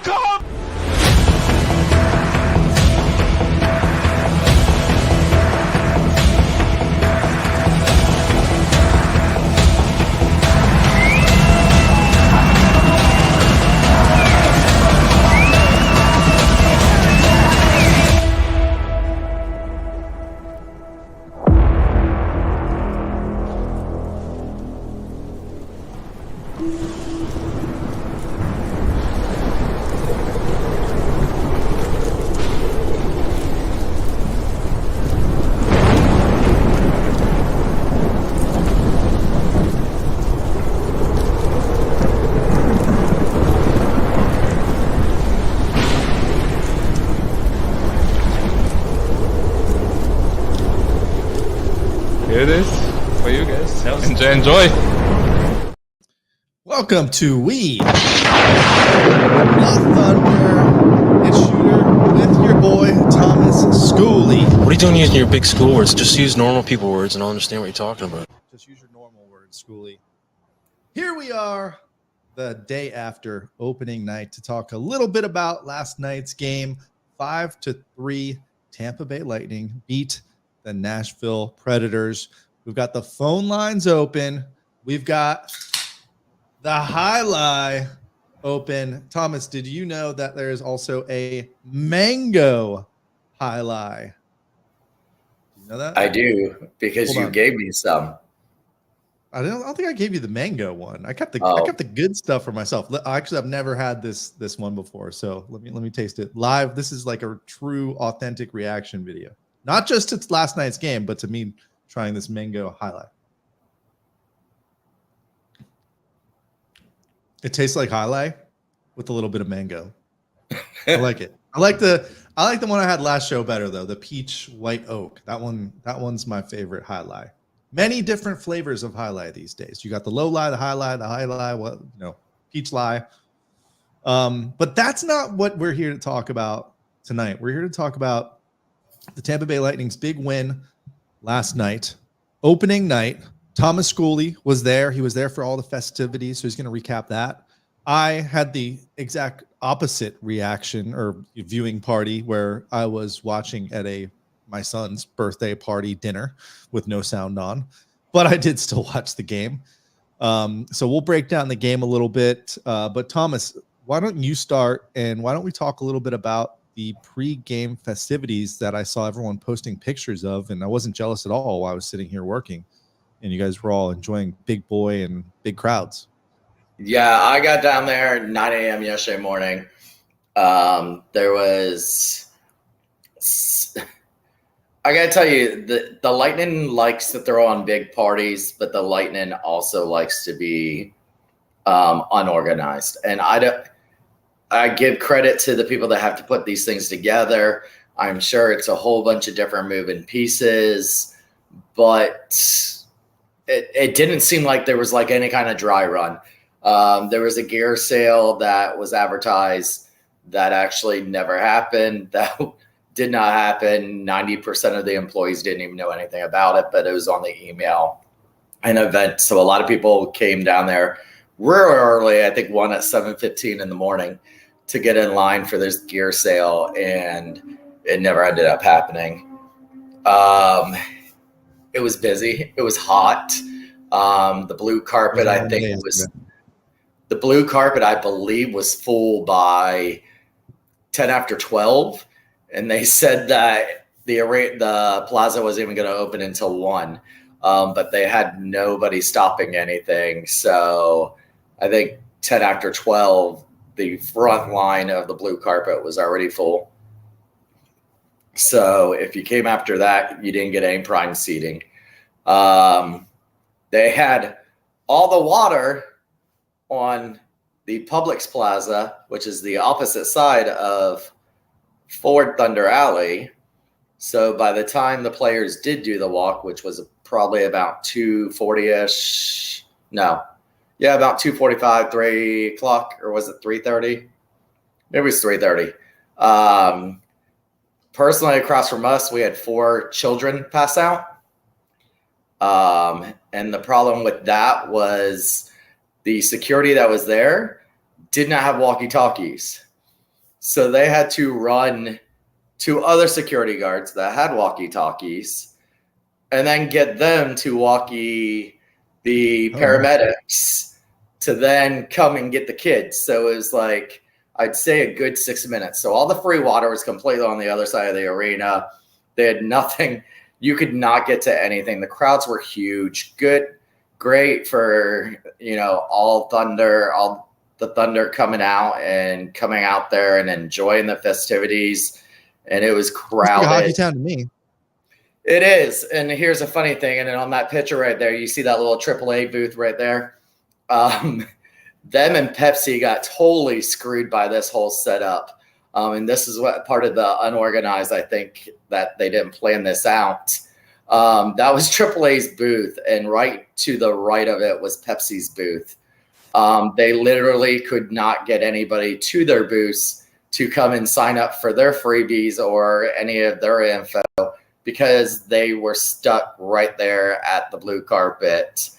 come. Here it is for you guys. Enjoy. Welcome to We The Thunder. It's Shooter with your boy Thomas Schooley. What are you doing using your big school words? Just use normal people words and I'll understand what you're talking about. Just use your normal words, Schooley. Here we are, the day after opening night, to talk a little bit about last night's game. 5-3, Tampa Bay Lightning beat the Nashville Predators. We've got the phone lines open. We've got the highlight open. Thomas, did you know that there is also a mango highlight? Do you know that? I do, because Hold you on. gave me some. I don't think I gave you the mango one. I kept the good stuff for myself. Actually, I've never had this one before, so let me taste it live. This is like a true, authentic reaction video. Not just to last night's game, but to me trying this mango highlight. It tastes like highlight with a little bit of mango. I like it. I like the one I had last show better though. The peach white oak. That one's my favorite highlight. Many different flavors of highlight these days. You got the low lie, the high lie, peach lie. But that's not what we're here to talk about tonight. We're here to talk about the Tampa Bay Lightning's big win last night, opening night. Thomas Schooley was there. He was there for all the festivities, so he's going to recap that. I had the exact opposite reaction or viewing party where I was watching at my son's birthday party dinner with no sound on, but I did still watch the game. So we'll break down the game a little bit. But Thomas, why don't you start, and why don't we talk a little bit about the pre-game festivities that I saw everyone posting pictures of, and I wasn't jealous at all while I was sitting here working, and you guys were all enjoying big boy and big crowds. Yeah, I got down there at 9 a.m. yesterday morning. There was, I got to tell you, the Lightning likes to throw on big parties, but the Lightning also likes to be unorganized. And I give credit to the people that have to put these things together. I'm sure it's a whole bunch of different moving pieces, but it didn't seem like there was like any kind of dry run. There was a gear sale that was advertised that actually never happened. That did not happen. 90% of the employees didn't even know anything about it, but it was on the email and event. So a lot of people came down there real early. I think one at 7:15 in the morning to get in line for this gear sale, and it never ended up happening. It was busy. It was hot. The blue carpet, the blue carpet, I believe, was full by 10 after 12. And they said that the plaza wasn't even going to open until 1. But they had nobody stopping anything. So I think 10 after 12, the front line of the blue carpet was already full. So if you came after that, you didn't get any prime seating. They had all the water on the Publix Plaza, which is the opposite side of Ford Thunder Alley. So by the time the players did do the walk, which was probably about 2:40-ish, about 2:45, 3 o'clock, or was it 3:30? Maybe it was 3:30. Personally, across from us, we had 4 children pass out. And the problem with that was the security that was there did not have walkie-talkies. So they had to run to other security guards that had walkie-talkies and then get them to walkie the paramedics to then come and get the kids. So it was like, I'd say a good 6 minutes. So all the free water was completely on the other side of the arena. They had nothing. You could not get to anything. The crowds were huge. Great for, all the Thunder coming out there and enjoying the festivities. And it was crowded. Hockey town to me. It is. And here's a funny thing. And then on that picture right there, you see that little AAA booth right there. Them and Pepsi got totally screwed by this whole setup. And this is what part of the unorganized, I think, that they didn't plan this out. That was AAA's booth, and right to the right of it was Pepsi's booth. They literally could not get anybody to their booths to come and sign up for their freebies or any of their info because they were stuck right there at the blue carpet.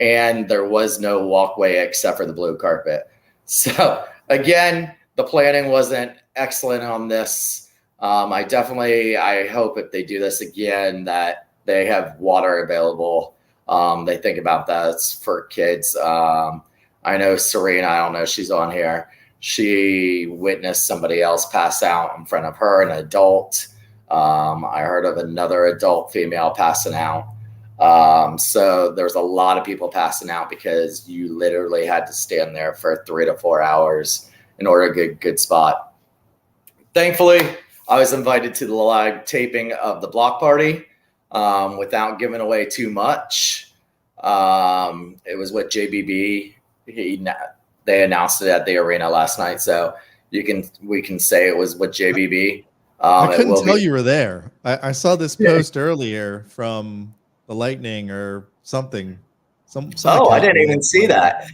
And there was no walkway except for the blue carpet. So again, the planning wasn't excellent on this. I hope if they do this again that they have water available. They think about that for kids. I know Serena, I don't know if she's on here. She witnessed somebody else pass out in front of her, an adult. I heard of another adult female passing out. So there's a lot of people passing out because you literally had to stand there for 3 to 4 hours in order to get a good spot. Thankfully, I was invited to the live taping of the block party without giving away too much. It was with JBB. They announced it at the arena last night, so we can say it was with JBB. I couldn't tell you were there. I saw this post earlier from the Lightning or something. I didn't even see that.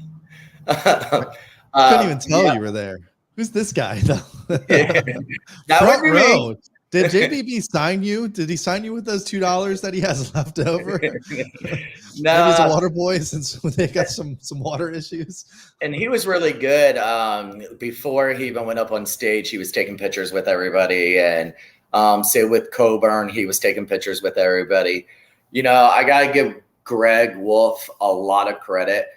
I couldn't even tell you were there. Who's this guy though? That Front would be row. me. Did JBB sign you? Did he sign you with those $2 that he has left over? No, Maybe he's a water boy since they got some water issues. And he was really good. Before he even went up on stage, he was taking pictures with everybody. And say with Coburn, he was taking pictures with everybody. I got to give Greg Wolf a lot of credit.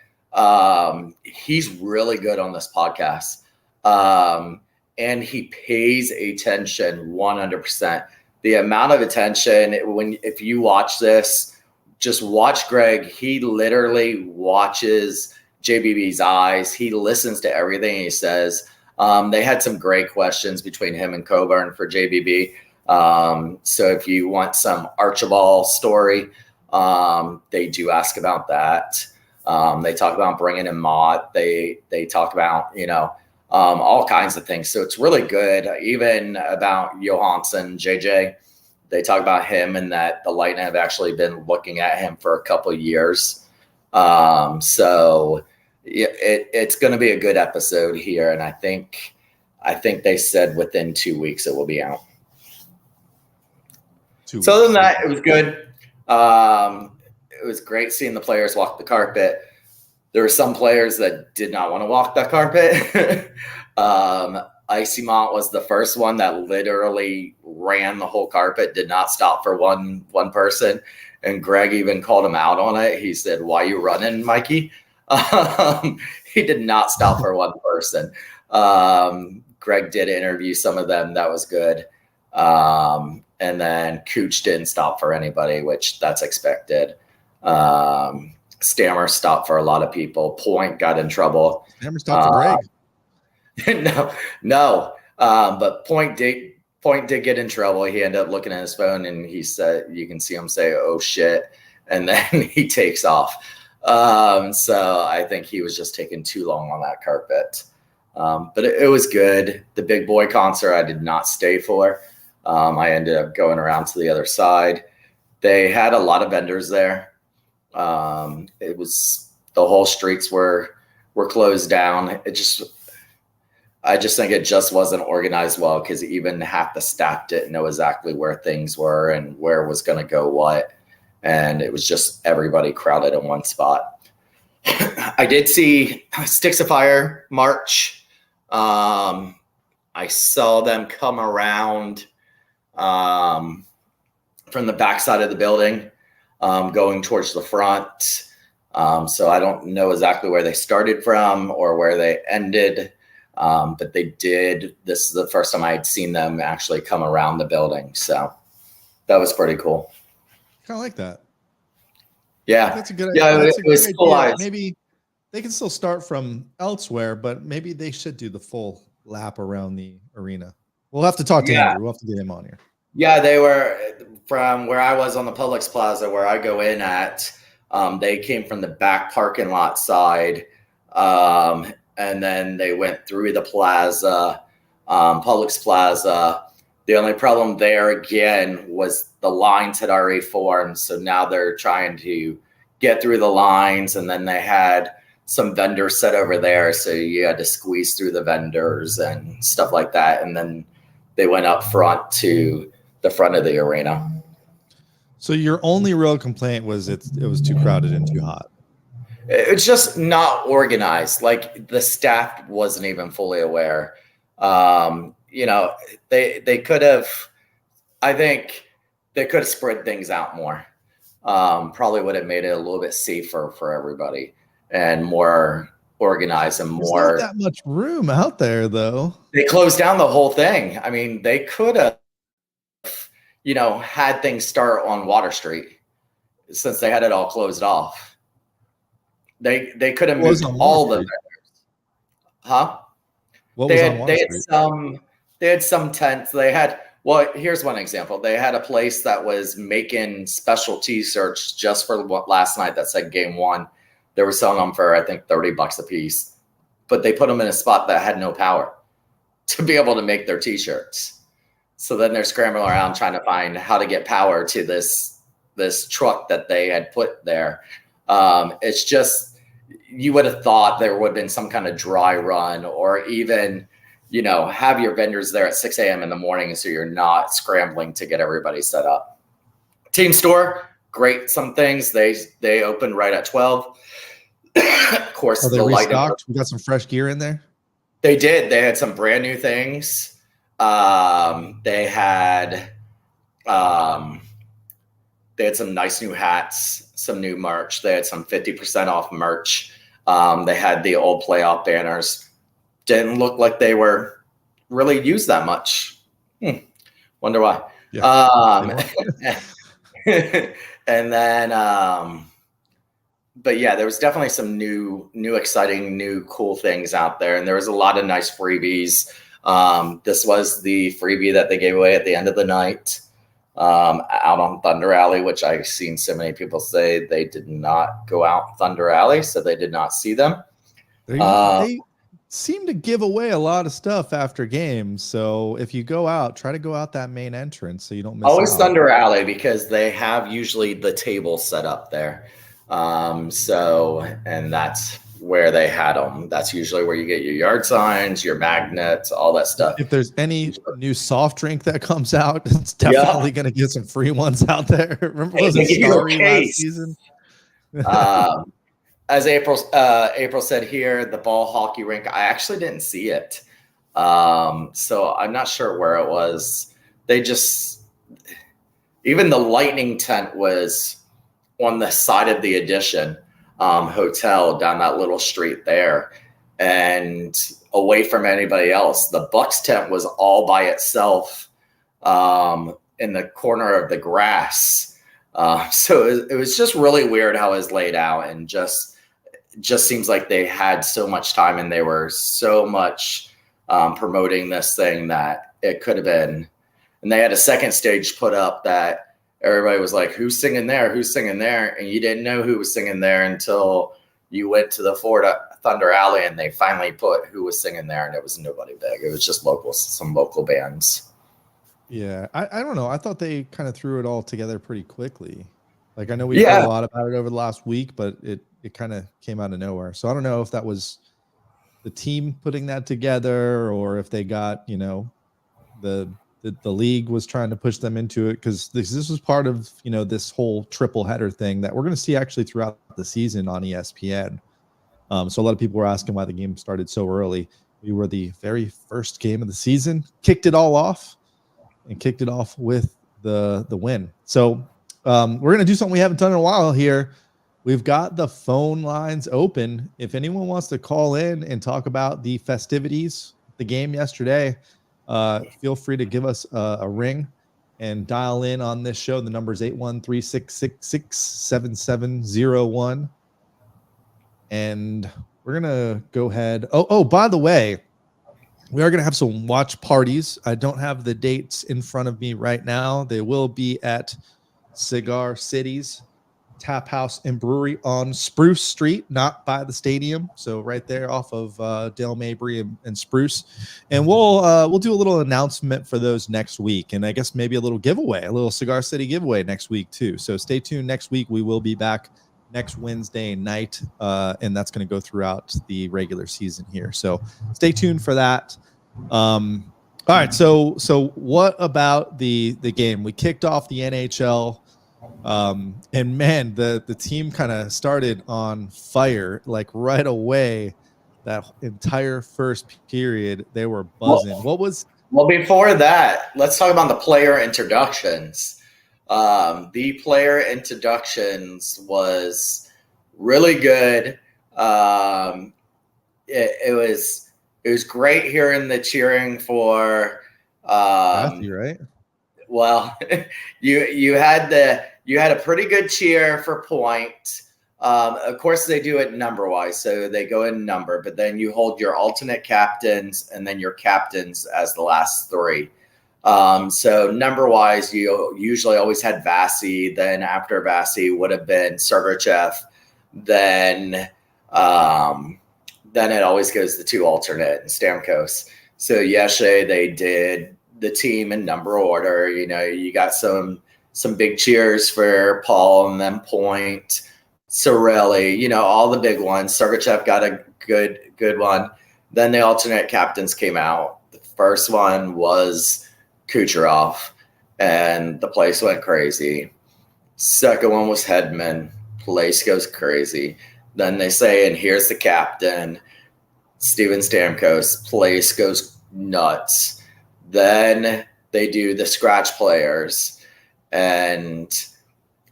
He's really good on this podcast. And he pays attention 100%. The amount of attention if you watch this, just watch Greg. He literally watches JBB's eyes. He listens to everything he says. They had some great questions between him and Coburn for JBB. So if you want some Archibald story, they do ask about that. They talk about bringing in Mott. They talk about, all kinds of things. So it's really good. Even about Johansson, JJ, they talk about him and that the Lightning have actually been looking at him for a couple of years. So it's going to be a good episode here. And I think they said within 2 weeks it will be out. So other than that, it was good. It was great seeing the players walk the carpet. There were some players that did not want to walk that carpet. Icy Mont was the first one that literally ran the whole carpet, did not stop for one person. And Greg even called him out on it. He said, "Why you running, Mikey?" He did not stop for one person. Greg did interview some of them. That was good. And then Cooch didn't stop for anybody, which that's expected. Stammer stopped for a lot of people. Point got in trouble. Stammer stopped for Greg. No. But Point did get in trouble. He ended up looking at his phone and he said, you can see him say, "Oh shit." And then he takes off. So I think he was just taking too long on that carpet. But it was good. The Big Boy concert I did not stay for. I ended up going around to the other side. They had a lot of vendors there. It was the whole streets were closed down. I just think it just wasn't organized well because even half the staff didn't know exactly where things were and where was going to go what. And it was just everybody crowded in one spot. I did see Sticks of Fire march. I I saw them come around from the backside of the building, going towards the front. So I don't know exactly where they started from or where they ended, but they did. This is the first time I had seen them actually come around the building. So that was pretty cool. Kind of like that. Yeah, That's a good. Yeah, that's it a was good cool. idea. Maybe they can still start from elsewhere, but maybe they should do the full lap around the arena. We'll have to talk to Andrew. We'll have to get him on here. Yeah, they were from where I was on the Publix Plaza, where I go in at. They came from the back parking lot side, and then they went through the plaza, Publix Plaza. The only problem there again was the lines had already formed, so now they're trying to get through the lines, and then they had some vendors set over there, so you had to squeeze through the vendors and stuff like that, and then they went up front to the front of the arena. So your only real complaint was it was too crowded and too hot. It's just not organized. Like the staff wasn't even fully aware. They could have. I think they could have spread things out more. Probably would have made it a little bit safer for everybody and more organized and more. There's not that much room out there, though. They closed down the whole thing. I mean, they could have, had things start on Water Street since they had it all closed off. They could have moved all the vendors. Huh? What was on Water Street? They had some tents. Here's one example. They had a place that was making special T-shirts just for last night that said Game 1. They were selling them for, I think, $30 a piece. But they put them in a spot that had no power to be able to make their T-shirts. So then they're scrambling around trying to find how to get power to this truck that they had put there. It's just, you would have thought there would have been some kind of dry run or even, have your vendors there at 6 a.m. in the morning so you're not scrambling to get everybody set up. Team store, great. Some things they opened right at 12. Of course, they restocked. We got some fresh gear in there. They did. They had some brand new things. They had some nice new hats, some new merch. They had some 50% off merch. They had the old playoff banners. Didn't look like they were really used that much. Wonder why. Yeah. And then, but yeah, there was definitely some new, exciting, new, cool things out there. And there was a lot of nice freebies. This was the freebie that they gave away at the end of the night, out on Thunder Alley, which I've seen so many people say they did not go out Thunder Alley, so they did not see them. They seem to give away a lot of stuff after games. So if you go out, try to go out that main entrance so you don't miss always out. Thunder Alley, because they have usually the table set up there. And that's where they had them. That's usually where you get your yard signs, your magnets, all that stuff. If there's any new soft drink that comes out, it's definitely going to get some free ones out there. Remember those Starry last season? As April said here, the ball hockey rink, I actually didn't see it. So I'm not sure where it was. Even the Lightning tent was on the side of the Edition hotel down that little street there and away from anybody else. The Bucks tent was all by itself in the corner of the grass. So it was just really weird how it was laid out, and just seems like they had so much time and they were so much promoting this thing that it could have been. And they had a second stage put up that everybody was like, who's singing there? Who's singing there? And you didn't know who was singing there until you went to the Thunder Alley and they finally put who was singing there, and it was nobody big. It was just some local bands. Yeah, I don't know. I thought they kind of threw it all together pretty quickly. Like, I know we heard a lot about it over the last week, but it kind of came out of nowhere. So I don't know if that was the team putting that together or if they got, the league was trying to push them into it, because this was part of, this whole triple header thing that we're going to see actually throughout the season on ESPN. So a lot of people were asking why the game started so early. We were the very first game of the season, kicked it all off, with the win. So we're going to do something we haven't done in a while here. We've got the phone lines open. If anyone wants to call in and talk about the festivities, the game yesterday, feel free to give us a ring and dial in on this show. The number is 813-666-7701. And we're going to go ahead. Oh, by the way, we are going to have some watch parties. I don't have the dates in front of me right now. They will be at Cigar City's Tap House and Brewery on Spruce Street, not by the stadium. So right there off of Dale Mabry and Spruce. And we'll do a little announcement for those next week. And I guess maybe a little giveaway, a little Cigar City giveaway next week too. So stay tuned next week. We will be back next Wednesday night. And that's going to go throughout the regular season here. So stay tuned for that. All right. So what about the game? We kicked off the NHL. And man, the team kind of started on fire, like right away. That entire first period, they were buzzing. Well, before that, let's talk about the player introductions. The player introductions was really good. It was great hearing the cheering for Matthew, right? Well, you had a pretty good cheer for Point. Of course, they do it number wise, so they go in number. But then you hold your alternate captains and then your captains as the last three. So number wise, you usually always had Vasi. Then after Vasi would have been Sergachev. Then it always goes the two alternate and Stamkos. So yesterday they did the team in number order. You know, you got some big cheers for Paul and then Point, Cirelli, you know, all the big ones. Sergachev got a good one. Then the alternate captains came out. The first one was Kucherov, and the place went crazy. Second one was Hedman. Place goes crazy. Then they say, and here's the captain, Steven Stamkos. Place goes nuts. Then they do the scratch players. And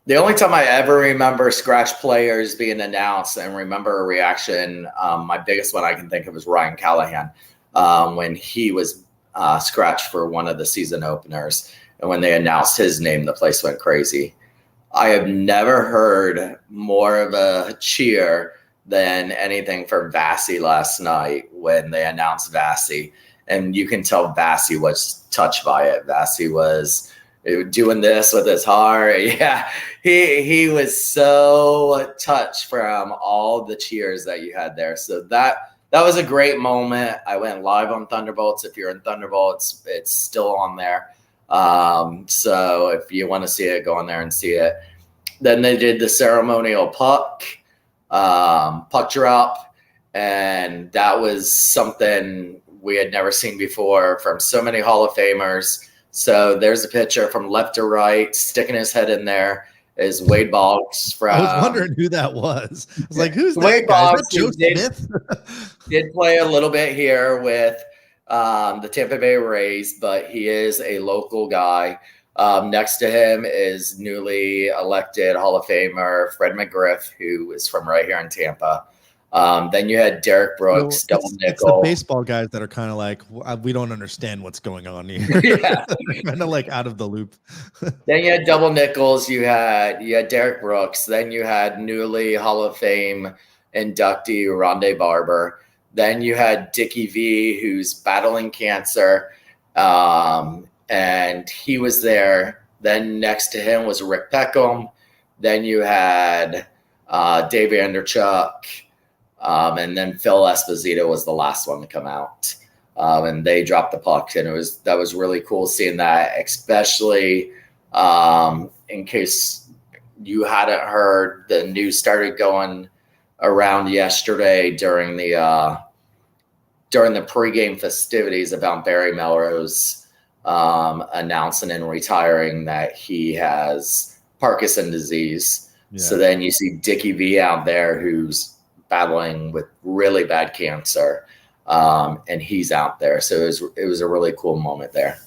the only time I ever remember scratch players being announced and remember a reaction, my biggest one I can think of is Ryan Callahan when he was scratched for one of the season openers. And when they announced his name, the place went crazy. I have never heard more of a cheer than anything for Vasi last night when they announced Vasi. And you can tell Vasi was touched by it. Vasi was doing this with his heart. Yeah, he was so touched from all the cheers that you had there. So that was a great moment. I went live on Thunderbolts. If you're in Thunderbolts, it's still on there. So if you want to see it, go on there and see it. Then they did the ceremonial puck drop, and that was something we had never seen before from so many Hall of Famers. So there's a picture from left to right, sticking his head in there is Wade Boggs from. I was wondering who that was. I was like, who's Wade that guy? Boggs? Is that Joe Smith? Did play a little bit here with the Tampa Bay Rays, but he is a local guy. Next to him is newly elected Hall of Famer Fred McGriff, who is from right here in Tampa. Then you had Derek Brooks, double nickel. It's the baseball guys that are kind of like, we don't understand what's going on here. Yeah. Kind of like out of the loop. Then you had double nickels. You had Derek Brooks. Then you had newly Hall of Fame inductee Rondé Barber. Then you had Dickie V, who's battling cancer, and he was there. Then next to him was Rick Peckham. Then you had Dave Anderchuk. And then Phil Esposito was the last one to come out. And they dropped the puck. And that was really cool seeing that, especially in case you hadn't heard, the news started going around yesterday during the pregame festivities about Barry Melrose announcing and retiring that he has Parkinson's disease. Yeah. So then you see Dickie V out there who's battling with really bad cancer. and he's out there. So it was a really cool moment there.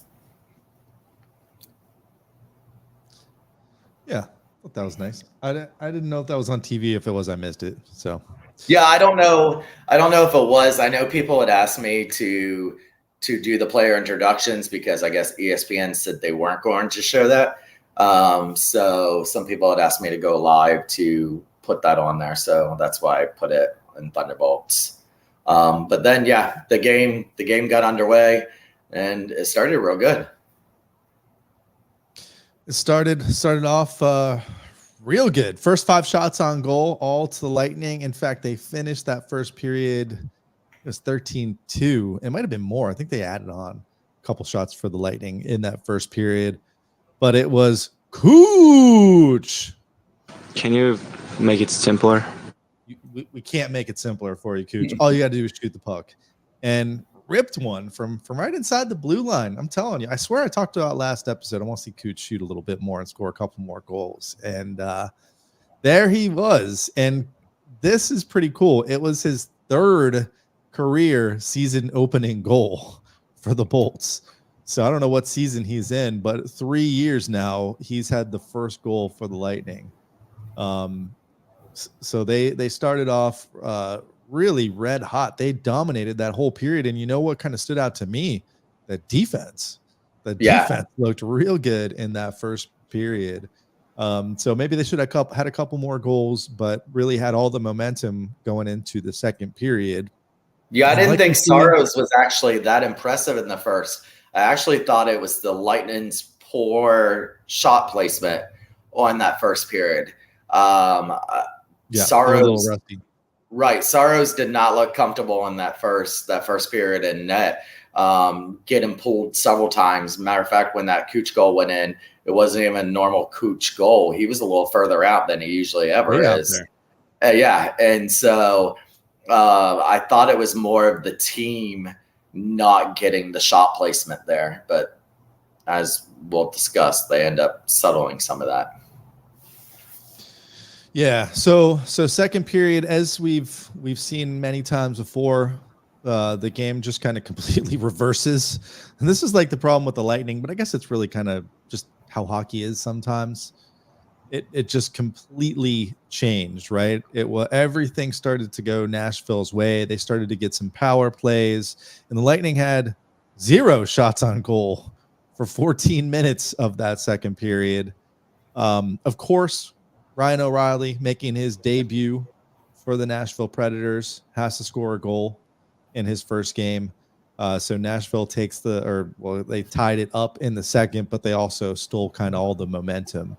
Yeah, I thought that was nice. I didn't know if that was on TV. If it was, I missed it. So yeah, I don't know if it was. I know people had asked me to do the player introductions because I guess ESPN said they weren't going to show that. So some people had asked me to go live to put that on there. So that's why I put it in Thunderbolts. But then, yeah, the game got underway and it started real good. it started off real good. First 5 shots on goal, all to the Lightning. In fact, they finished that first period. It was 13-2. It might have been more. I think they added on a couple shots for the Lightning in that first period. But it was Cooch. Can you make it simpler? We can't make it simpler for you, Cooch. All you got to do is shoot the puck. And ripped one from right inside the blue line. I'm telling you, I swear I talked about last episode. I want to see Cooch shoot a little bit more and score a couple more goals. And there he was. And this is pretty cool. It was his 3rd career season opening goal for the Bolts. So I don't know what season he's in, but 3 years now he's had the first goal for the Lightning. So they started off really red hot. They dominated that whole period. And you know what kind of stood out to me? The defense. The defense looked real good in that first period. So maybe they should have had a couple more goals, but really had all the momentum going into the second period. Yeah, I didn't think Saros was actually that impressive in the first. I actually thought it was the Lightning's poor shot placement on that first period. Saros, right? Saros did not look comfortable in that first period in net. Getting pulled several times. Matter of fact, when that Cooch goal went in, it wasn't even a normal Cooch goal. He was a little further out than he usually ever is. And so I thought it was more of the team not getting the shot placement there, but as we'll discuss, they end up settling some of that. Yeah. So second period, as we've seen many times before, the game just kind of completely reverses. And this is like the problem with the Lightning, but I guess it's really kind of just how hockey is sometimes. It just completely changed, right? Everything started to go Nashville's way. They started to get some power plays, and the Lightning had 0 shots on goal for 14 minutes of that second period. Of course, Ryan O'Reilly, making his debut for the Nashville Predators, has to score a goal in his first game. So Nashville takes they tied it up in the second, but they also stole kind of all the momentum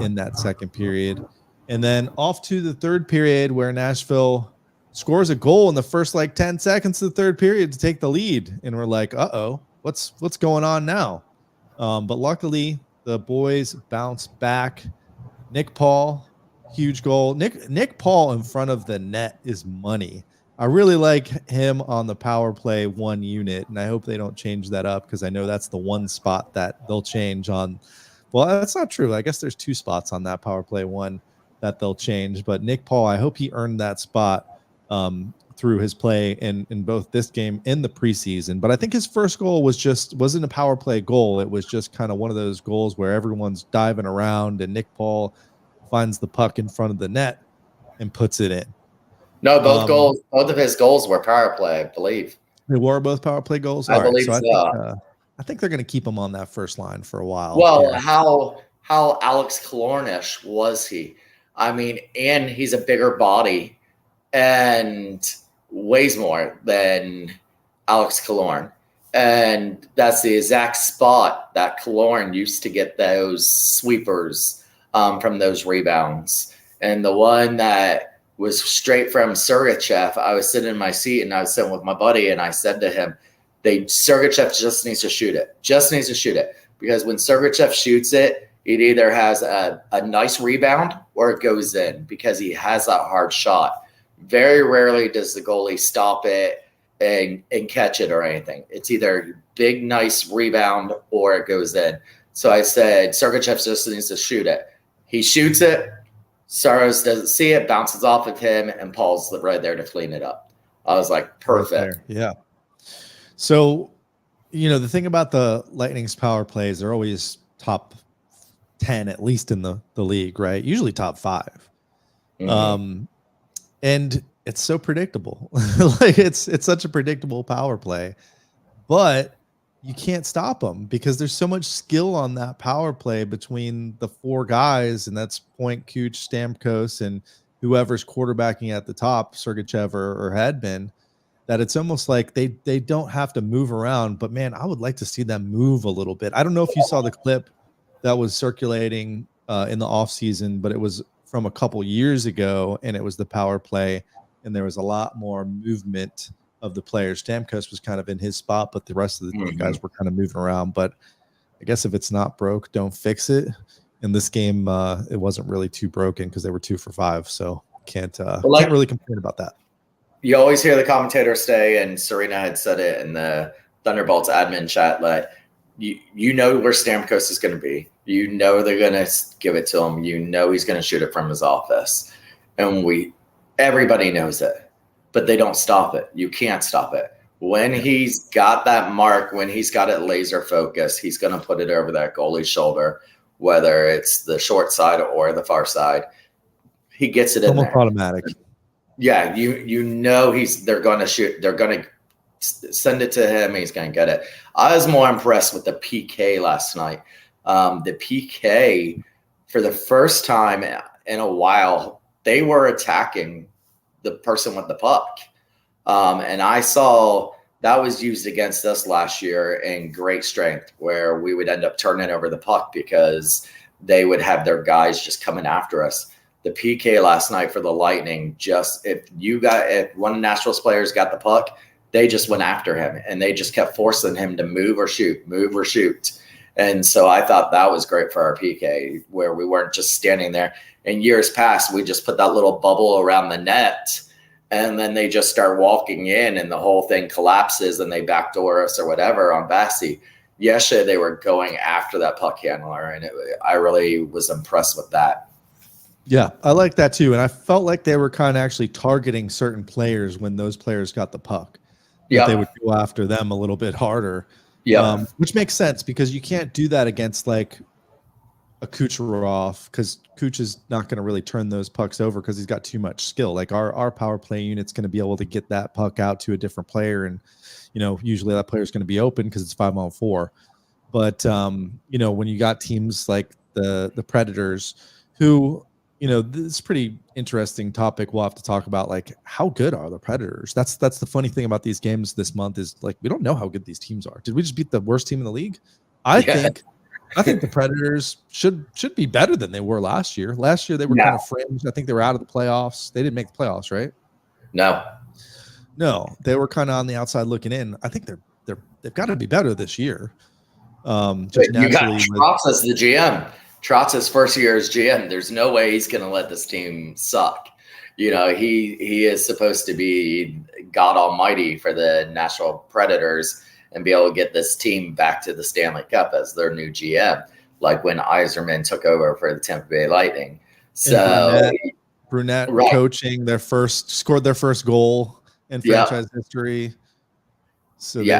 in that second period. And then off to the third period, where Nashville scores a goal in the first 10 seconds of the third period to take the lead. And we're like, uh-oh, what's going on now? But luckily, the boys bounce back. Nick Paul, huge goal. Nick Paul in front of the net is money. I really like him on the power play 1 unit, and I hope they don't change that up, because I know that's the one spot that they'll change on. Well, that's not true. I guess there's 2 spots on that power play 1 that they'll change. But Nick Paul, I hope he earned that spot through his play in both this game and the preseason. But I think his first goal wasn't a power play goal. It was just kind of one of those goals where everyone's diving around and Nick Paul finds the puck in front of the net and puts it in. No, both of his goals were power play, I believe. They were both power play goals. I believe so. I think they're going to keep him on that first line for a while. Well, how Alex Killorn-ish was he? I mean, and he's a bigger body and weighs more than Alex Killorn. And that's the exact spot that Killorn used to get those sweepers from those rebounds. And the one that was straight from Sergachev, I was sitting in my seat and I was sitting with my buddy, and I said to him, Sergachev just needs to shoot it. Just needs to shoot it. Because when Sergachev shoots it, it either has a nice rebound or it goes in, because he has that hard shot. Very rarely does the goalie stop it and catch it or anything. It's either big, nice rebound or it goes in. So I said, Sergachev just needs to shoot it. He shoots it. Saros doesn't see it, bounces off of him, and Paul's right there to clean it up. I was like, perfect. Yeah. So, the thing about the Lightning's power plays, they're always top 10, at least in the league, right? Usually top 5. Mhm. And it's so predictable. Like it's such a predictable power play, but you can't stop them because there's so much skill on that power play between the 4 guys, and that's Point, Kuch, Stamkos, and whoever's quarterbacking at the top, Sergachev or Hedman, that it's almost like they don't have to move around. But man, I would like to see them move a little bit. I don't know if you saw the clip that was circulating in the offseason, but it was from a couple years ago, and it was the power play, and there was a lot more movement of the players. Stamkos was kind of in his spot, but the rest of the guys were kind of moving around. But I guess if it's not broke, don't fix it. In this game, it wasn't really too broken because they were 2 for 5, so can't really complain about that. You always hear the commentators say, and Serena had said it in the Thunderbolts admin chat, that you know where Stamkos is going to be. You know they're going to give it to him. You know he's going to shoot it from his office. And everybody knows it, but they don't stop it. You can't stop it. When he's got that mark, when he's got it laser focused, he's going to put it over that goalie's shoulder, whether it's the short side or the far side. He gets it in almost there. Automatic. Yeah, you know they're going to shoot. They're going to send it to him. He's going to get it. I was more impressed with the PK last night. The PK, for the first time in a while, they were attacking the person with the puck. And I saw that was used against us last year in great strength, where we would end up turning over the puck because they would have their guys just coming after us. The PK last night for the Lightning, if one of Nashville's players got the puck, they just went after him, and they just kept forcing him to move or shoot. And so I thought that was great for our PK, where we weren't just standing there. In years past, we just put that little bubble around the net, and then they just start walking in, and the whole thing collapses, and they backdoor us or whatever on Bassey. Yesterday, they were going after that puck handler, and I really was impressed with that. Yeah, I like that too. And I felt like they were kind of actually targeting certain players when those players got the puck. Yeah, they would go after them a little bit harder. Yeah, which makes sense because you can't do that against like a Kucherov, because Kuch is not going to really turn those pucks over because he's got too much skill. Like our power play unit's going to be able to get that puck out to a different player, and usually that player is going to be open because it's 5-on-4. But when you got teams like the Predators, who this is a pretty interesting topic we'll have to talk about, like how good are the Predators? That's the funny thing about these games this month is like we don't know how good these teams are. Did we just beat the worst team in the league? I think the Predators should be better than they were last year. Last year they were kind of fringe. I think they were out of the playoffs. They didn't make the playoffs, right? No, they were kind of on the outside looking in. I think they've got to be better this year. Just you got Trotz as the GM. Trotz's first year as GM, there's no way he's going to let this team suck. He is supposed to be God Almighty for the Nashville Predators and be able to get this team back to the Stanley Cup as their new GM, like when Yzerman took over for the Tampa Bay Lightning. So Brunette coaching scored their first goal in franchise history. So there's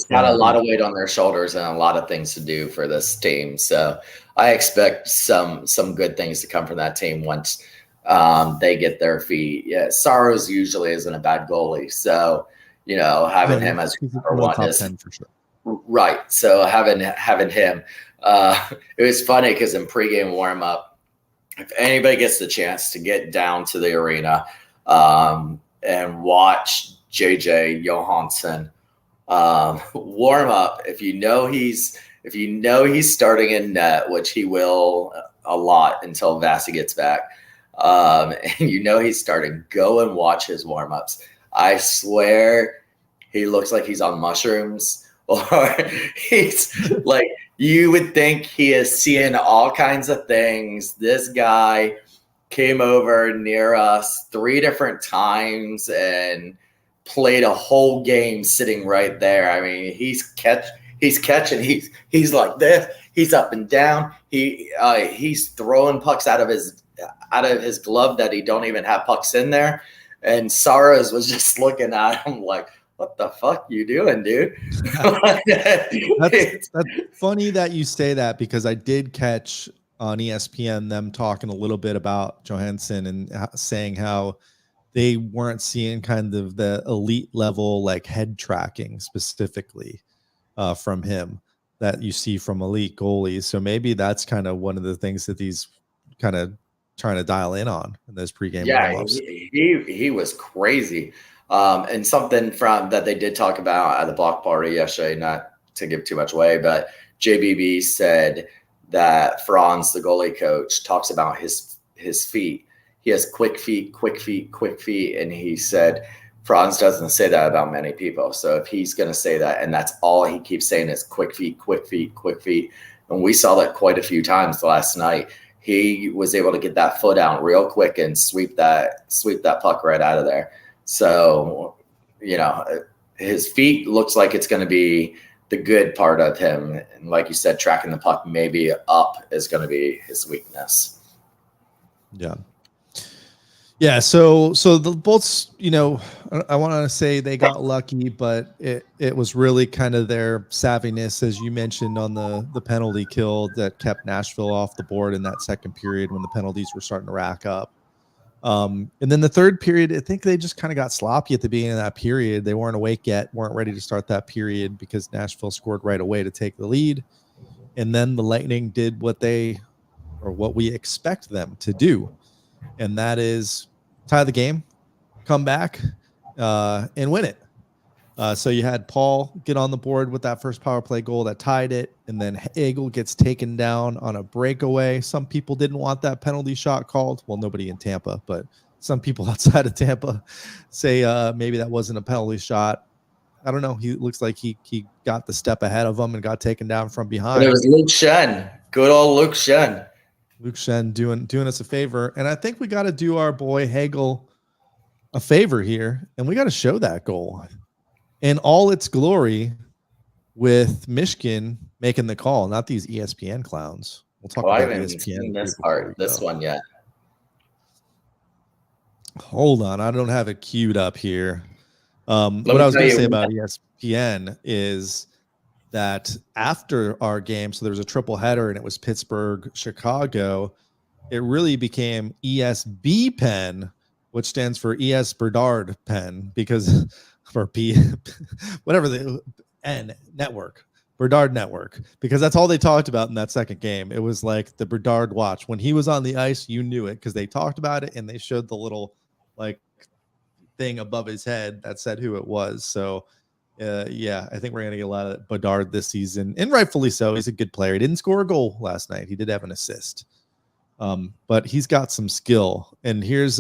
got a lot of weight on their shoulders and a lot of things to do for this team. So I expect some good things to come from that team once they get their feet. Yeah, Saros usually isn't a bad goalie, so having him as number one is for sure. Right. So having him, it was funny because in pregame warm up, if anybody gets the chance to get down to the arena and watch JJ Johansson warm up, if you know he's starting in net, which he will a lot until Vasi gets back, and he's starting, go and watch his warm-ups. I swear he looks like he's on mushrooms, or he's like, you would think he is seeing all kinds of things. This guy came over near us 3 different times and played a whole game sitting right there. I mean, he's catching. He's like this. He's up and down. He's throwing pucks out of his glove that he don't even have pucks in there. And Saros was just looking at him like, what the fuck you doing, dude? That's funny that you say that, because I did catch on ESPN them talking a little bit about Johansson and saying how they weren't seeing kind of the elite level, like head tracking specifically from him that you see from elite goalies. So maybe that's kind of one of the things that he's kind of trying to dial in on in those pregame warm-ups. He was crazy. And something from that they did talk about at the block party yesterday, not to give too much away, but JBB said that Franz, the goalie coach, talks about his feet. He has quick feet, and he said Franz doesn't say that about many people. So if he's going to say that, and that's all he keeps saying is quick feet, and we saw that quite a few times last night. He was able to get that foot out real quick and sweep that puck right out of there. So, his feet looks like it's going to be the good part of him. And like you said, tracking the puck maybe up is going to be his weakness. Yeah. Yeah. So the Bolts, I want to say they got lucky, but it was really kind of their savviness, as you mentioned, on the penalty kill that kept Nashville off the board in that second period when the penalties were starting to rack up. And then the third period, I think they just kind of got sloppy at the beginning of that period. They weren't awake yet, weren't ready to start that period because Nashville scored right away to take the lead. And then the Lightning did what we expect them to do. And that is tie the game, come back, and win it. So you had Paul get on the board with that first power play goal that tied it, and then Hagel gets taken down on a breakaway. Some people didn't want that penalty shot called. Well, nobody in Tampa, but some people outside of Tampa say maybe that wasn't a penalty shot. I don't know. He looks like he got the step ahead of him and got taken down from behind. But it was Luke Shen. Good old Luke Shen. Luke Shen doing us a favor. And I think we got to do our boy Hagel a favor here, and we got to show that goal in all its glory with Michigan making the call, not these ESPN clowns. We'll talk about I haven't ESPN seen this one yet. Hold on. I don't have it queued up here. What I was going to say about ESPN is that after our game, so there was a triple header and it was Pittsburgh, Chicago. It really became ESB Pen, which stands for ES Berdard Pen, because or P, whatever the N network, Berdard Network, because that's all they talked about in that second game. It was like the Berdard watch. When he was on the ice, you knew it because they talked about it and they showed the little like thing above his head that said who it was. So yeah, I think we're gonna get a lot of Bedard this season, and rightfully so. He's a good player. He didn't score a goal last night. He did have an assist, but he's got some skill. And here's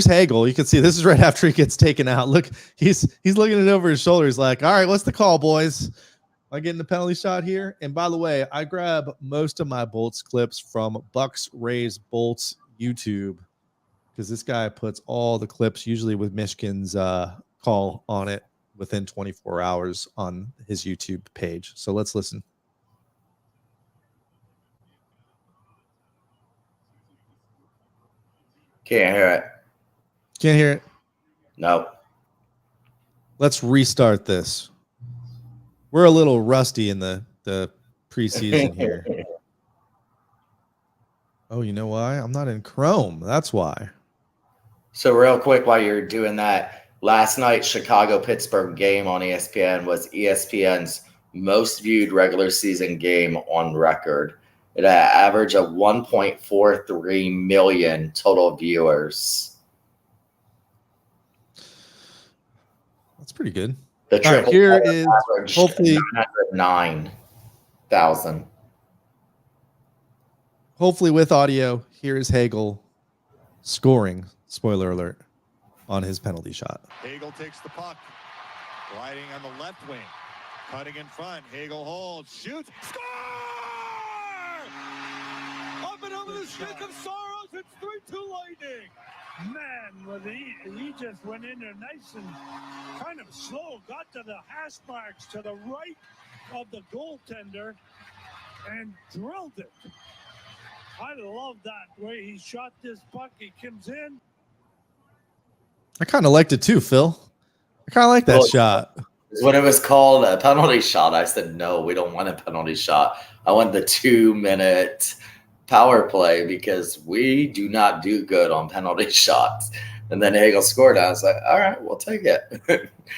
Hagel. You can see this is right after he gets taken out. Look, he's looking it over his shoulder. He's like, all right, what's the call, boys? Am I getting the penalty shot here? And by the way, I grab most of my Bolts clips from Bucks Rays Bolts YouTube, because this guy puts all the clips, usually with Michigan's call on it, within 24 hours on his YouTube page. So let's listen. Can't hear it. Can't hear it? No. Let's restart this. We're a little rusty in the preseason here. Oh, you know why? I'm not in Chrome. That's why. So real quick, while you're doing that, last night's Chicago-Pittsburgh game on ESPN was ESPN's most viewed regular season game on record. It had an average of 1.43 million total viewers. That's pretty good. The triple right, here is hopefully 909,000. Hopefully with audio, here is Hagel scoring, spoiler alert, on his penalty shot. Hagel takes the puck, riding on the left wing, cutting in front. Hagel holds, shoots, score! Up and over the stick of Saros, it's 3-2 Lightning. Man, well, he just went in there nice and kind of slow, got to the hash marks to the right of the goaltender and drilled it. I love that way he shot this puck. He comes in. I kind of liked it too, Phil. I kind of like that shot. When it was called a penalty shot, I said, no, we don't want a penalty shot. I want the 2-minute power play because we do not do good on penalty shots. And then Hagel scored. I was like, all right, we'll take it.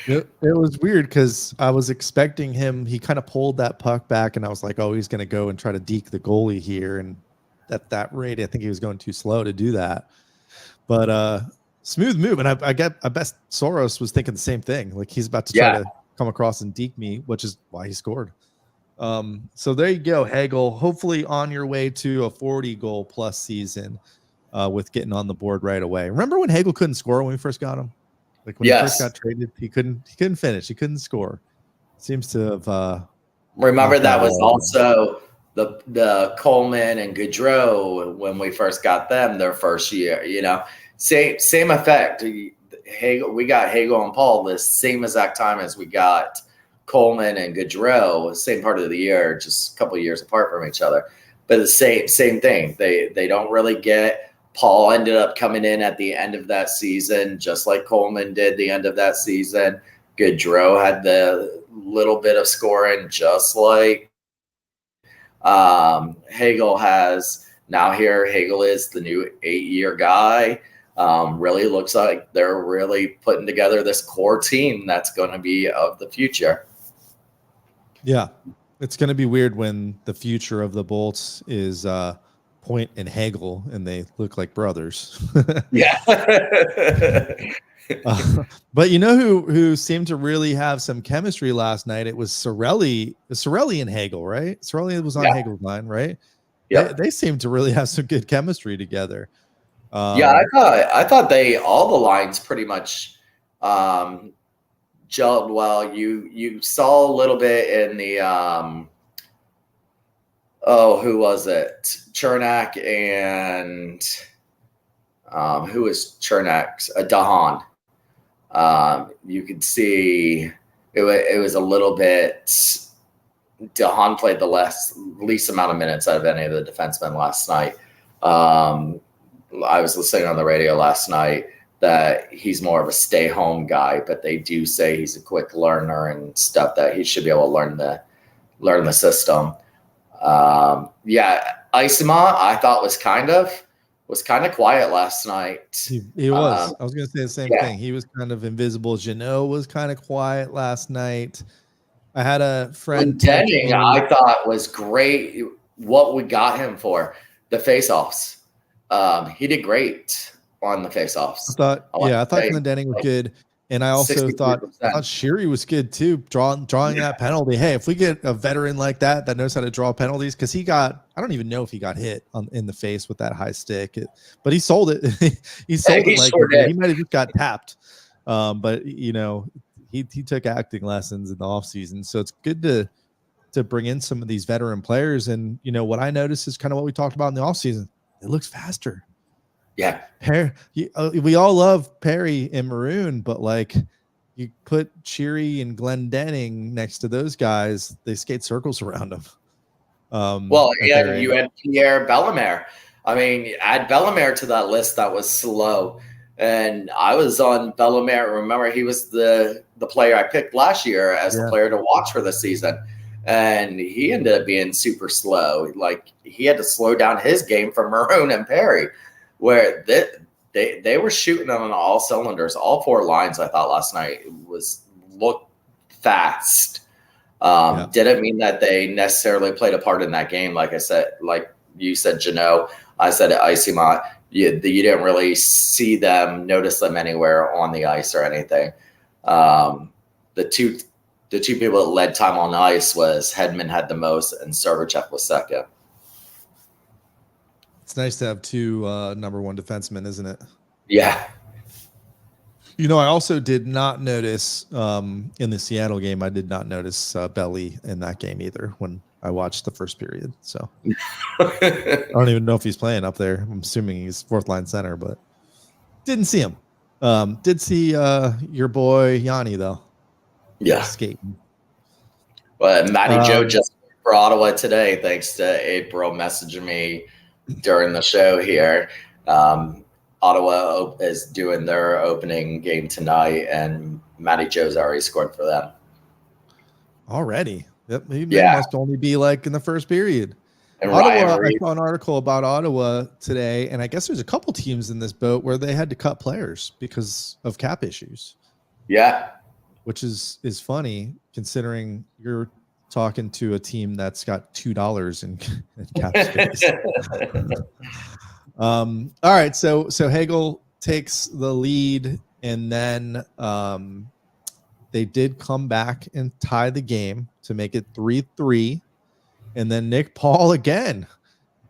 It was weird because I was expecting him. He kind of pulled that puck back, and I was like, oh, he's going to go and try to deke the goalie here. And at that rate, I think he was going too slow to do that. But smooth move. And I bet Soros was thinking the same thing. Like he's about to try to come across and deke me, which is why he scored. So there you go, Hagel. Hopefully on your way to a 40-goal plus season with getting on the board right away. Remember when Hagel couldn't score when we first got him? Like when he first got traded, he couldn't finish. He couldn't score. Seems to have. Remember that was also the Coleman and Gaudreau when we first got them their first year. You know, same effect. Hagel, we got Hagel and Paul the same exact time as we got Coleman and Gaudreau, same part of the year, just a couple of years apart from each other. But the same thing. They don't really get. Paul ended up coming in at the end of that season, just like Coleman did the end of that season. Gaudreau had the little bit of scoring, just like Hagel has. Now here, Hagel is the new 8-year guy. Really looks like they're really putting together this core team that's going to be of the future. Yeah. It's going to be weird when the future of the Bolts is Point and Hagel, and they look like brothers. Yeah. But you know who seemed to really have some chemistry last night? It was Cirelli and Hagel, right? Cirelli was on Hagel's line, right? Yeah. They seemed to really have some good chemistry together. I thought all the lines pretty much gelled well. You saw a little bit in the who was it? Chernak and who was Chernak's? Dahan. You could see it was a little bit. Dahan played the least amount of minutes out of any of the defensemen last night. I was listening on the radio last night that he's more of a stay-home guy, but they do say he's a quick learner and stuff, that he should be able to learn the system. Isima, I thought was kind of quiet last night. He was. I was going to say the same thing. He was kind of invisible. Jeannot was kind of quiet last night. I had a friend. Denning, I thought was great. What we got him for the face-offs. He did great on the face-offs. I thought Glendening was good. And I also thought Sheary was good too, drawing that penalty. Hey, if we get a veteran like that knows how to draw penalties, because I don't even know if he got hit in the face with that high stick, but he sold it. He sold it like sure he might have just got tapped. But you know, he took acting lessons in the offseason, so it's good to bring in some of these veteran players. And you know what I noticed is kind of what we talked about in the offseason. It looks faster. Yeah. We all love Perry and Maroon, but like you put Sheary and Glendening next to those guys, they skate circles around them. You had Pierre Bellemare. I mean, add Bellemare to that list that was slow. And I was on Bellemare. Remember, he was the player I picked last year as the player to watch for the season. And he ended up being super slow. Like he had to slow down his game for Maroon and Perry, where they were shooting on all cylinders. All 4 lines, I thought last night looked fast. Didn't mean that they necessarily played a part in that game. Like I said, like you said, Jeannot, I said Isima, you didn't really notice them anywhere on the ice or anything. The two people that led time on ice was Hedman had the most and Sergachev was second. It's nice to have 2 number 1 defensemen, isn't it? Yeah. You know, I also did not notice in the Seattle game, I did not notice Belly in that game either when I watched the first period. So I don't even know if he's playing up there. I'm assuming he's 4th line center, but didn't see him. Did see your boy Yanni, though. Yeah. Skating. Well, Matty Joe just for Ottawa today, thanks to April messaging me during the show here. Ottawa is doing their opening game tonight, and Matty Joe's already scored for them. Already? Yep. They Yeah. must only be like in the first period. And Ottawa, Ryan I Reed, saw an article about Ottawa today, and I guess there's a couple teams in this boat where they had to cut players because of cap issues. yeah, Which is funny considering you're talking to a team that's got $2 in cap space. All right, so Hagel takes the lead, and then they did come back and tie the game to make it 3-3, and then Nick Paul again,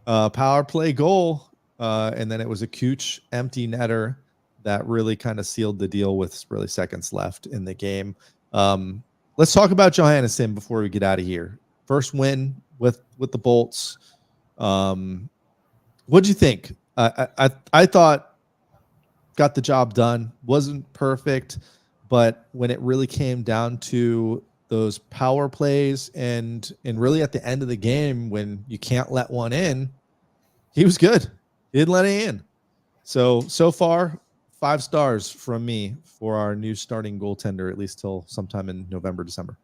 power play goal, and then it was a Cooch empty netter that really kind of sealed the deal with really seconds left in the game. Let's talk about Johannesson before we get out of here. First win with the Bolts. What'd you think? I thought got the job done. Wasn't perfect, but when it really came down to those power plays and really at the end of the game when you can't let one in, he was good. He didn't let it in. So far, 5 stars from me for our new starting goaltender, at least till sometime in November, December.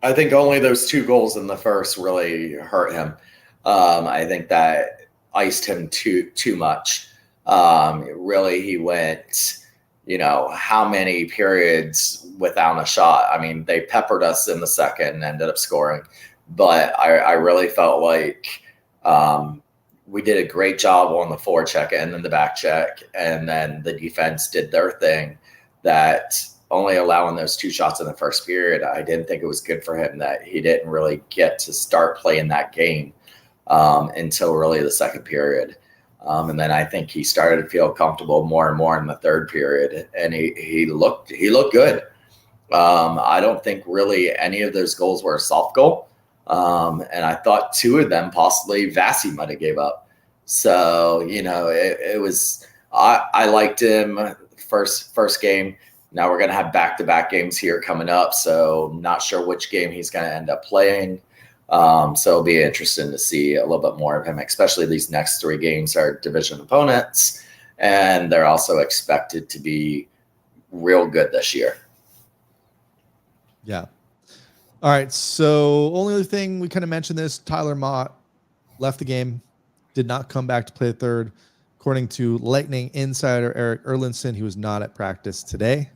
I think only those 2 goals in the first really hurt him. I think that iced him too much. Really, he went, how many periods without a shot? I mean, they peppered us in the second and ended up scoring. But I really felt like we did a great job on the forecheck and then the back check. And then the defense did their thing, that only allowing those 2 shots in the first period. I didn't think it was good for him that he didn't really get to start playing that game until really the second period. And then I think he started to feel comfortable more and more in the third period, and he looked good. I don't think really any of those goals were a soft goal. And I thought 2 of them possibly Vasi might have gave up. So, it was, I liked him first game. Now we're going to have back-to-back games here coming up. So not sure which game he's going to end up playing. So it'll be interesting to see a little bit more of him, especially these next 3 games are division opponents, and they're also expected to be real good this year. Yeah. All right. So only other thing, we kind of mentioned this, Tyler Mott left the game, did not come back to play the third. According to Lightning insider Eric Erlinson, he was not at practice today.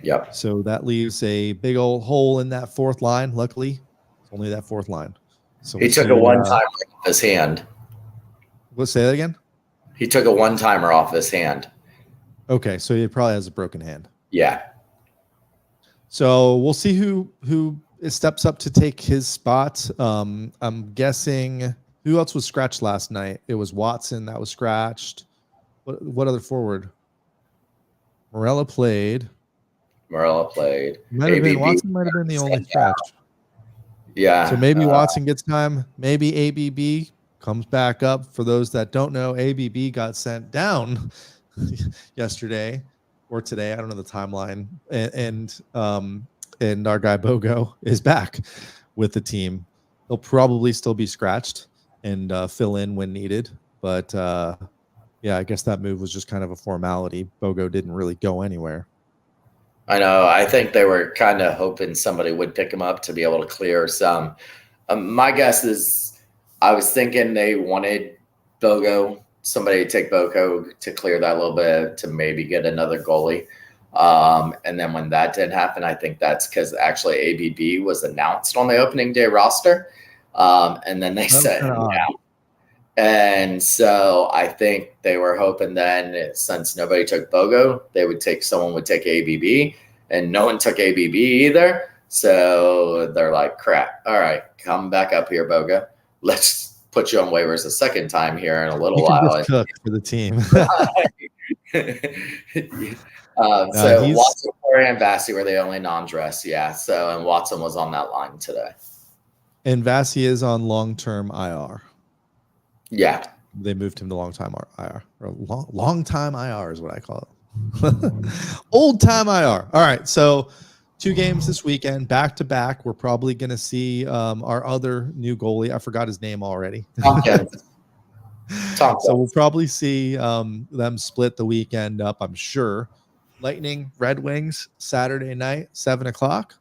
Yep. So that leaves a big old hole in that 4th line. Luckily, it's only that 4th line. So He took a one-timer off his hand. Let's say that again. He took a one-timer off his hand. Okay, so he probably has a broken hand. Yeah. So we'll see who steps up to take his spot. I'm guessing who else was scratched last night? It was Watson that was scratched. What other forward? Morella played. Might have been Watson. Might have been the only scratch. Yeah. So maybe Watson gets time. Maybe ABB comes back up. For those that don't know, ABB got sent down yesterday or today. I don't know the timeline. And our guy Bogo is back with the team. He'll probably still be scratched and fill in when needed. But yeah, I guess that move was just kind of a formality. Bogo didn't really go anywhere. I know. I think they were kind of hoping somebody would pick him up to be able to clear some. My guess is I was thinking they wanted somebody to take Bogo to clear that a little bit to maybe get another goalie. And then when that didn't happen, I think that's because actually ABB was announced on the opening day roster. And then they set him down. And so I think they were hoping then, since nobody took Bogo, someone would take ABB, and no one took ABB either. So they're like, crap. All right, come back up here, Bogo. Let's put you on waivers a second time here in a little while. Cook for the team. So Watson and Vasi were the only non-dress. Yeah. So, and Watson was on that line today. And Vasi is on long-term IR. Yeah. They moved him to long-time IR. Or long-time IR is what I call it. Old-time IR. All right, so 2 games this weekend, back-to-back. We're probably going to see our other new goalie. I forgot his name already. So we'll probably see them split the weekend up, I'm sure. Lightning, Red Wings, Saturday night, 7 o'clock.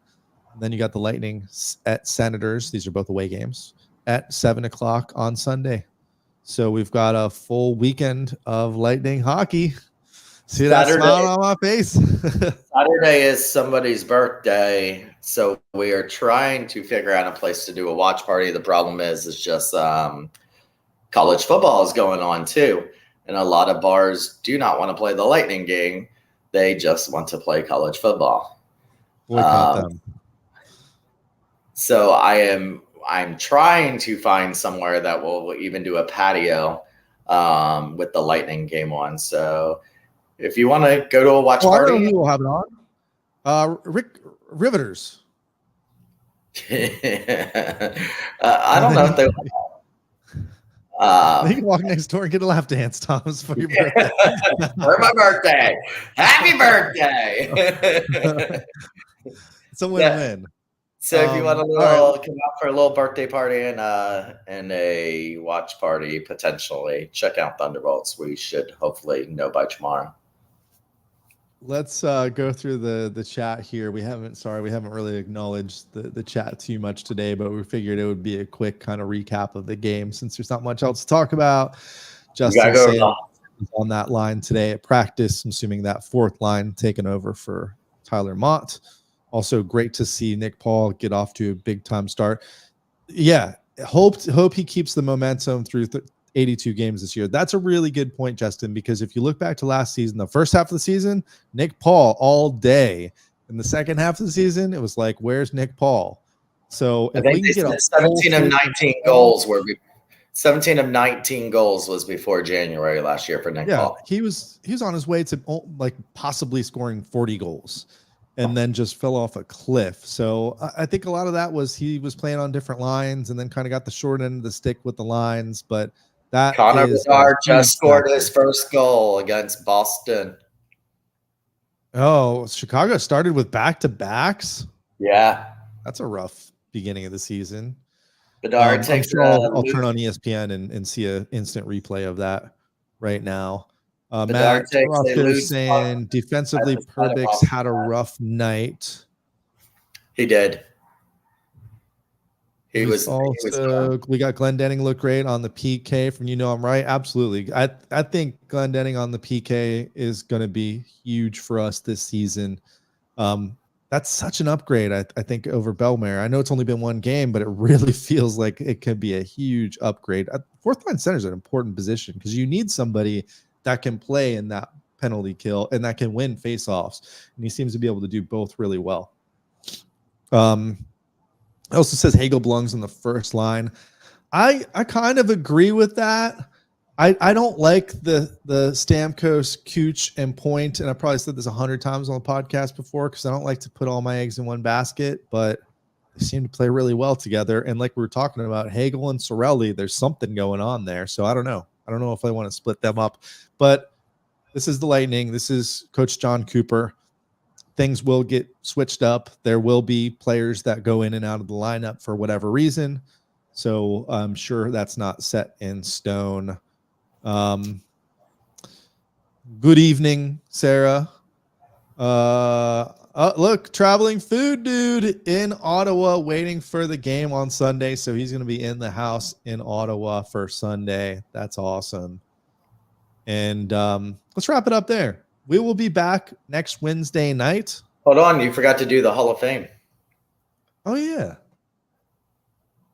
And then you got the Lightning at Senators. These are both away games at 7 o'clock on Sunday. So we've got a full weekend of Lightning hockey. See that smile on my face? Saturday is somebody's birthday, so we are trying to figure out a place to do a watch party. The problem is just college football is going on too, and a lot of bars do not want to play the Lightning game. They just want to play college football. Them. So I'm trying to find somewhere that will even do a patio with the Lightning game on. So if you want to go to a watch party, I know who will have it on. Rick Riveters. I don't know if they. You can walk next door and get a lap dance, Thomas, for your birthday. For my birthday. Happy birthday. It's a win-win. So if you want to come out for a little birthday party and a watch party, potentially, check out Thunderbolts. We should hopefully know by tomorrow. Let's go through the chat here. We haven't really acknowledged the chat too much today, but we figured it would be a quick kind of recap of the game since there's not much else to talk about. Justin on that line today at practice. I'm assuming that fourth line taken over for Tyler Mott. Also great to see Nick Paul get off to a big time start. Yeah, hope he keeps the momentum through 82 games this year. That's a really good point, Justin, because if you look back to last season, the first half of the season, Nick Paul all day. In the second half of the season, it was like, where's Nick Paul? So I think 17 of 19 goals were 17 of 19 goals was before January last year for Nick Paul. He was on his way to like possibly scoring 40 goals and then just fell off a cliff. So I think a lot of that was he was playing on different lines and then kind of got the short end of the stick with the lines, but that Connor Bedard just scored his first goal against Boston. Oh, Chicago started with back-to-backs? Yeah. That's a rough beginning of the season. Bedard takes I'll turn on ESPN and see an instant replay of that right now. Matt is saying defensively, Perbix had a rough night. He did. We got Glendening look great on the PK from I'm right. Absolutely. I think Glendening on the PK is going to be huge for us this season. That's such an upgrade, I think, over Bellemare. I know it's only been one game, but it really feels like it could be a huge upgrade. Fourth line center is an important position because you need somebody that can play in that penalty kill and that can win faceoffs. And he seems to be able to do both really well. It also says Hagel belongs in the first line. I kind of agree with that. I don't like the Stamkos, Cooch, and Point, and I probably said this 100 times on the podcast before because I don't like to put all my eggs in one basket, but they seem to play really well together. And like we were talking about, Hagel and Sorelli, there's something going on there. So I don't know. I don't know if I want to split them up. But this is the Lightning. This is Coach John Cooper. Things will get switched up. There will be players that go in and out of the lineup for whatever reason. So I'm sure that's not set in stone. Good evening, Sarah. Look, traveling food dude in Ottawa waiting for the game on Sunday. So he's going to be in the house in Ottawa for Sunday. That's awesome. And let's wrap it up there. We will be back next Wednesday night. Hold on. You forgot to do the Hall of Fame. Oh, yeah.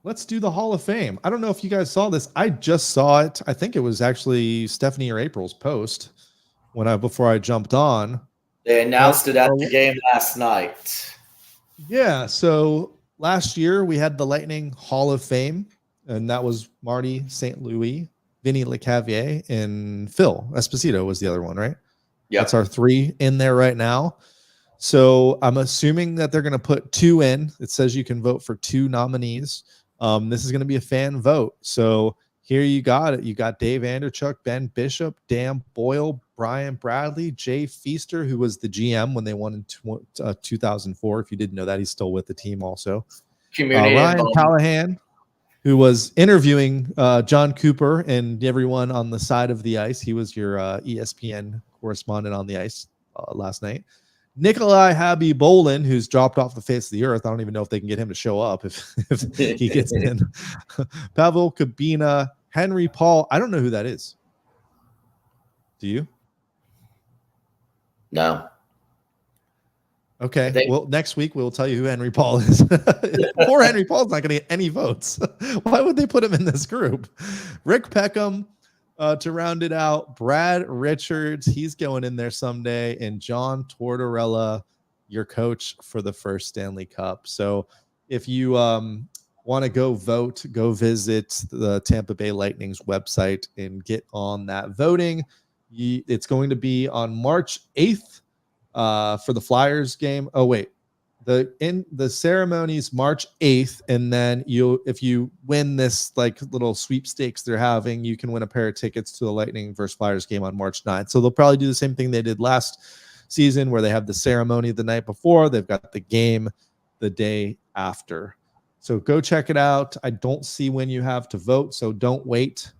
Let's do the Hall of Fame. I don't know if you guys saw this. I just saw it. I think it was actually Stephanie or April's post before I jumped on. They announced it at the game last night. Yeah. So last year we had the Lightning Hall of Fame, and that was Marty St. Louis, Vinny LeCavier, and Phil Esposito was the other one, right? Yeah. That's our three in there right now. So I'm assuming that they're going to put two in. It says you can vote for two nominees. This is going to be a fan vote. So here you got it. You got Dave Anderchuk, Ben Bishop, Dan Boyle, Brian Bradley, Jay Feaster, who was the GM when they won in 2004. If you didn't know that, he's still with the team also. Ryan Callahan. who was interviewing John Cooper and everyone on the side of the ice. He was your ESPN correspondent on the ice last night. Nikolai Habib-Bolin, who's dropped off the face of the earth. I don't even know if they can get him to show up if he gets in. Pavel Kabina, Henry Paul. I don't know who that is. Do you? No. Okay. Well, next week we'll tell you who Henry Paul is. Poor Henry Paul's not going to get any votes. Why would they put him in this group? Rick Peckham to round it out. Brad Richards, he's going in there someday. And John Tortorella, your coach for the first Stanley Cup. So if you want to go vote, go visit the Tampa Bay Lightning's website and get on that voting. It's going to be on March 8th. For the Flyers game. Oh wait, the ceremony's March 8th, and then if you win this like little sweepstakes they're having, you can win a pair of tickets to the Lightning versus Flyers game on March 9th. So they'll probably do the same thing they did last season, where they have the ceremony the night before, they've got the game the day after. So go check it out. I don't see when you have to vote, so don't wait.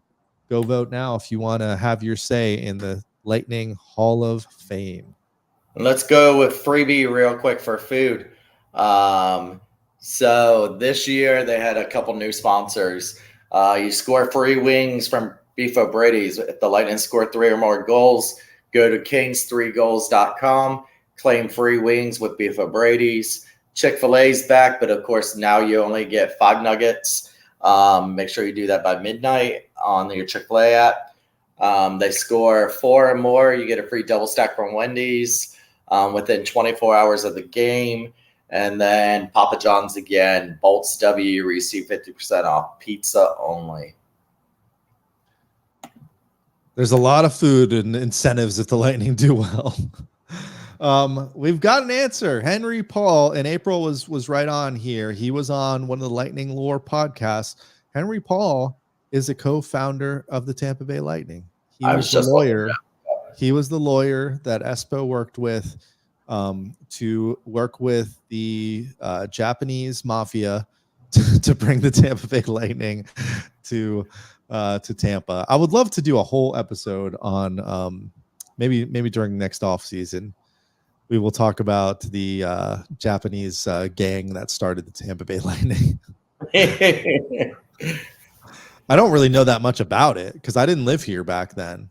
Go vote now if you want to have your say in the Lightning Hall of Fame. Let's go with freebie real quick for food. So this year they had a couple new sponsors. You score free wings from Beef O'Brady's. If the Lightning score 3 or more goals, go to kings3goals.com, claim free wings with Beef O'Brady's. Chick-fil-A's back, but of course now you only get 5 nuggets. Make sure you do that by midnight on your Chick-fil-A app. They score 4 or more, you get a free double stack from Wendy's within 24 hours of the game. And then Papa John's again, Bolts W, receive 50% off pizza only. There's a lot of food and incentives if the Lightning do well. We've got an answer. Henry Paul, and April was right on here. He was on one of the Lightning Lore podcasts. Henry Paul is a co-founder of the Tampa Bay Lightning. He was the lawyer. He was the lawyer that Espo worked with to work with the Japanese mafia to bring the Tampa Bay Lightning to Tampa. I would love to do a whole episode on maybe during next off season. We will talk about the Japanese gang that started the Tampa Bay Lightning. I don't really know that much about it because I didn't live here back then.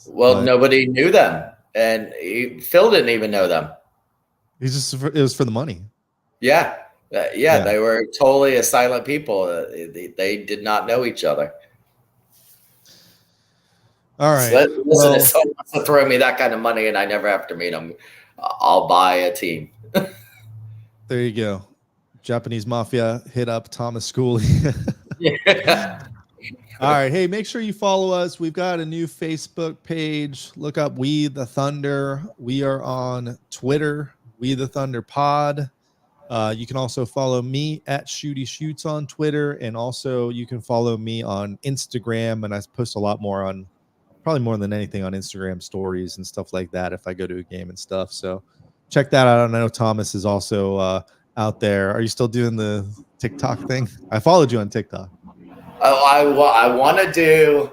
Well, nobody knew them, and Phil didn't even know them. It was for the money. Yeah, they were totally a silent people. They did not know each other. All right. So listen, if someone wants to throw me that kind of money and I never have to meet them, I'll buy a team. There you go. Japanese mafia hit up Thomas Schooley. Yeah. All right. Hey, make sure you follow us. We've got a new Facebook page. Look up We the Thunder. We are on Twitter, We the Thunder Pod. You can also follow me at Shooty Shoots on Twitter. And also you can follow me on Instagram. And I post a lot more on, probably more than anything, on Instagram stories and stuff like that if I go to a game and stuff. So check that out. I know Thomas is also out there. Are you still doing the TikTok thing? I followed you on TikTok. I want to do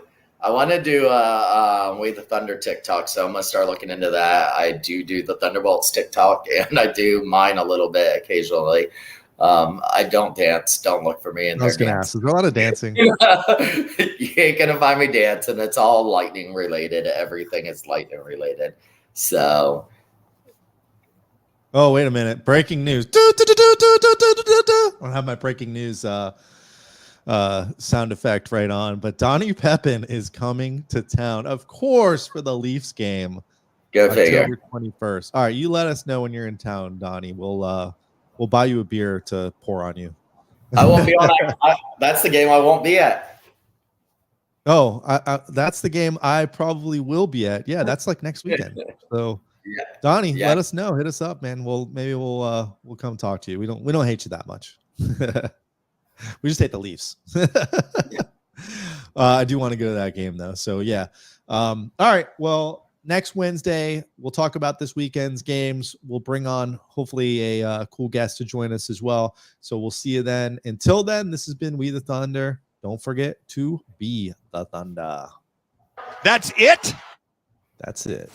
We the Thunder TikTok, so I'm gonna start looking into that. I do the Thunderbolts TikTok, and I do mine a little bit occasionally. I don't dance. Don't look for me in there. I was gonna ask. Is there a lot of dancing? You ain't gonna find me dancing. It's all Lightning related. Everything is Lightning related. So. Oh, wait a minute. Breaking news. I don't have my breaking news sound effect right on, but Donnie Pepin is coming to town, of course, for the Leafs game. Go figure. October 21st. All right, you let us know when you're in town, Donnie. We'll buy you a beer to pour on you. I won't be on that. That's the game I won't be at. Oh, that's the game I probably will be at. Yeah, that's like next weekend. So Yeah. Donnie, let us know. Hit us up, man. We'll come talk to you. We don't hate you that much. We just hate the Leafs. I do want to go to that game though. So yeah. All right. Well, next Wednesday, we'll talk about this weekend's games. We'll bring on hopefully a cool guest to join us as well. So we'll see you then. Until then, this has been We the Thunder. Don't forget to be the Thunder. That's it? That's it.